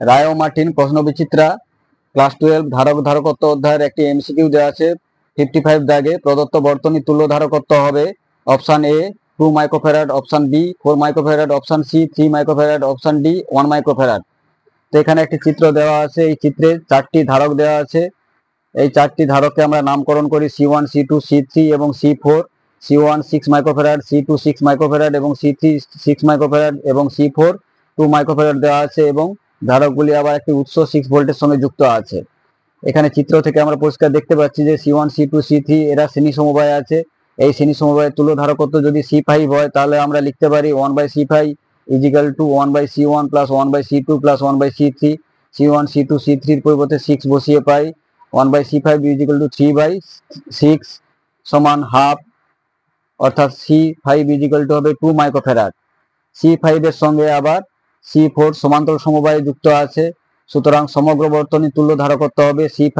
রায় ও Martin প্রশ্ন বিচিত্রা class 12 ধারক ধারকত্ব অধ্যায়ের একটি এমসিকিউ দেওয়া আছে 55 দাগে। প্রদত্ত বর্তনী তুল্য ধারকত্ব হবে option A 2 microfarad, option B 4 microfarad, option C 3 microfarad, option D 1 microfarad. তো এখানে একটি চিত্র দেওয়া আছে, এই চিত্রে 4টি ধারক দেওয়া আছে। এই 4টি ধারককে আমরা নামকরণ করি C1, C2, C3 এবং C4। C1 6 microfarad, C2 6 microfarad এবং C3 6 মাইক্রোফ্যারাড এবং C4 2 মাইক্রোফ্যারাড দেওয়া আছে এবং ধারকগুলি আবার একটি উৎস 6 ভোল্টের সঙ্গে যুক্ত আছে। এখানে চিত্র থেকে আমরা পরিষ্কার দেখতে পাচ্ছি যে C1, C2, C3 এরা শ্রেণী সমবায় আছে। এই শ্রেণী সমবায়ের তুল্য ধারকত্ব যদি C5 হয় তাহলে আমরা লিখতে পারি 1/C5 is equal two 1/C1 plus 1/C2 plus 1/C3। C1, C2, C3 এর পরিবর্তে 6 বসিয়ে পাই 1/C5 ইজিক্যাল টু 3/6 সমান হাফ, অর্থাৎ C5 ইজিক্যাল টু হবে 2 মাইক্রোফ্যারাড। C5 এর সঙ্গে আবার C4 সমান্তরাল সমবায়ে যুক্ত আছে, সুতরাং সমগ্র বর্তনী তুল্য ধারকত্ব হবে C5